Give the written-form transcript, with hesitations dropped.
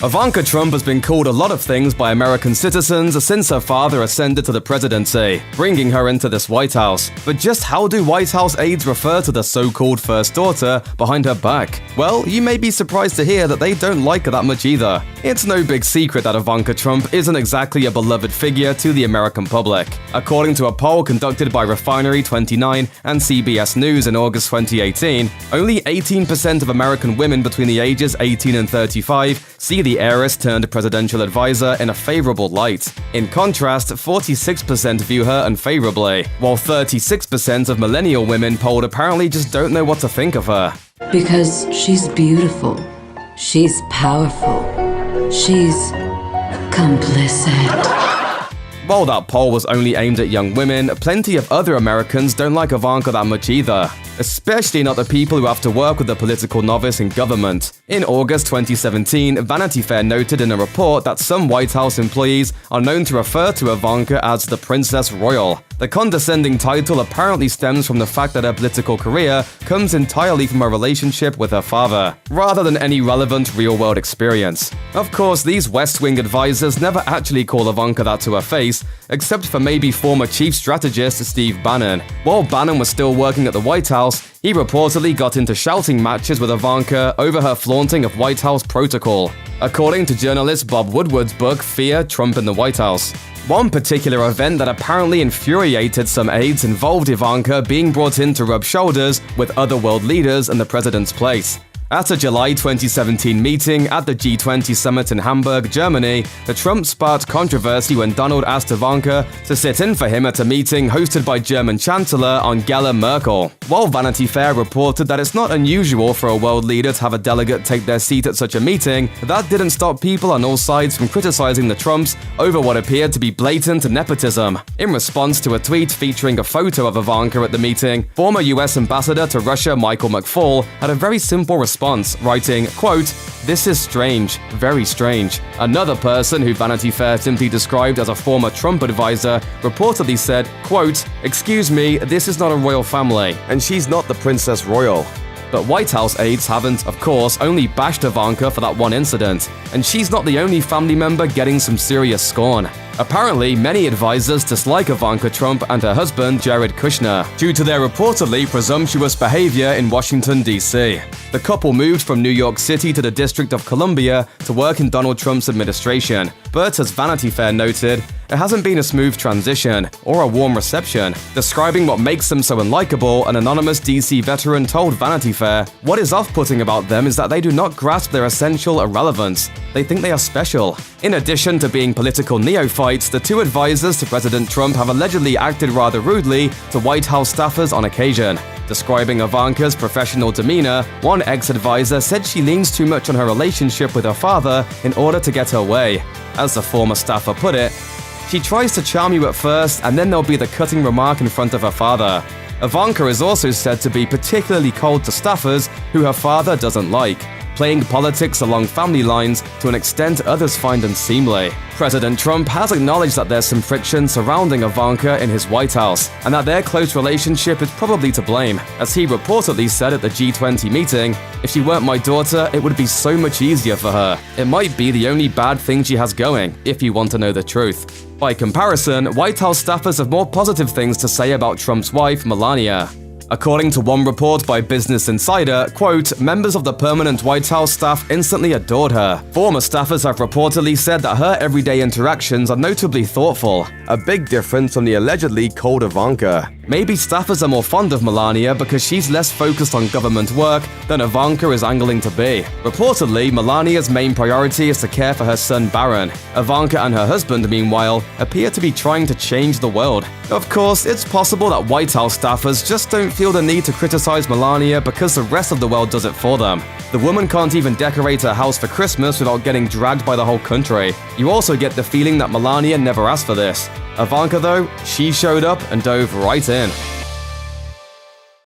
Ivanka Trump has been called a lot of things by American citizens since her father ascended to the presidency, bringing her into this White House. But just how do White House aides refer to the so-called first daughter behind her back? Well, you may be surprised to hear that they don't like her that much either. It's no big secret that Ivanka Trump isn't exactly a beloved figure to the American public. According to a poll conducted by Refinery29 and CBS News in August 2018, only 18% of American women between the ages 18 and 35 see the heiress turned presidential advisor in a favorable light. In contrast, 46% view her unfavorably, while 36% of millennial women polled apparently just don't know what to think of her. Because she's beautiful, she's powerful, she's complicit. While that poll was only aimed at young women, plenty of other Americans don't like Ivanka that much either. Especially not the people who have to work with a political novice in government. In August 2017, Vanity Fair noted in a report that some White House employees are known to refer to Ivanka as the Princess Royal. The condescending title apparently stems from the fact that her political career comes entirely from her relationship with her father, rather than any relevant real-world experience. Of course, these West Wing advisors never actually call Ivanka that to her face, except for maybe former chief strategist Steve Bannon. While Bannon was still working at the White House, he reportedly got into shouting matches with Ivanka over her flaunting of White House protocol, according to journalist Bob Woodward's book Fear, Trump in the White House. One particular event that apparently infuriated some aides involved Ivanka being brought in to rub shoulders with other world leaders in the president's place. At a July 2017 meeting at the G20 summit in Hamburg, Germany, the Trump sparked controversy when Donald asked Ivanka to sit in for him at a meeting hosted by German Chancellor Angela Merkel. While Vanity Fair reported that it's not unusual for a world leader to have a delegate take their seat at such a meeting, that didn't stop people on all sides from criticizing the Trumps over what appeared to be blatant nepotism. In response to a tweet featuring a photo of Ivanka at the meeting, former US Ambassador to Russia Michael McFaul had a very simple response, writing, quote, "This is strange, very strange." Another person who Vanity Fair simply described as a former Trump advisor reportedly said, quote, "Excuse me, this is not a royal family, and she's not the Princess Royal." But White House aides haven't, of course, only bashed Ivanka for that one incident, and she's not the only family member getting some serious scorn. Apparently, many advisors dislike Ivanka Trump and her husband, Jared Kushner, due to their reportedly presumptuous behavior in Washington, D.C. The couple moved from New York City to the District of Columbia to work in Donald Trump's administration. But as Vanity Fair noted, it hasn't been a smooth transition or a warm reception. Describing what makes them so unlikable, an anonymous DC veteran told Vanity Fair, "What is off-putting about them is that they do not grasp their essential irrelevance. They think they are special." In addition to being political neophytes, the two advisors to President Trump have allegedly acted rather rudely to White House staffers on occasion. Describing Ivanka's professional demeanor, one ex-advisor said she leans too much on her relationship with her father in order to get her way. As the former staffer put it, "She tries to charm you at first, and then there'll be the cutting remark in front of her father." Ivanka is also said to be particularly cold to staffers who her father doesn't like, playing politics along family lines to an extent others find unseemly. President Trump has acknowledged that there's some friction surrounding Ivanka in his White House, and that their close relationship is probably to blame. As he reportedly said at the G20 meeting, "If she weren't my daughter, it would be so much easier for her. It might be the only bad thing she has going, if you want to know the truth." By comparison, White House staffers have more positive things to say about Trump's wife, Melania. According to one report by Business Insider, quote, "Members of the permanent White House staff instantly adored her. Former staffers have reportedly said that her everyday interactions are notably thoughtful, a big difference from the allegedly cold Ivanka. Maybe staffers are more fond of Melania because she's less focused on government work than Ivanka is angling to be." Reportedly, Melania's main priority is to care for her son Barron. Ivanka and her husband, meanwhile, appear to be trying to change the world. Of course, it's possible that White House staffers just don't feel the need to criticize Melania because the rest of the world does it for them. The woman can't even decorate her house for Christmas without getting dragged by the whole country. You also get the feeling that Melania never asked for this. Ivanka, though, she showed up and dove right in.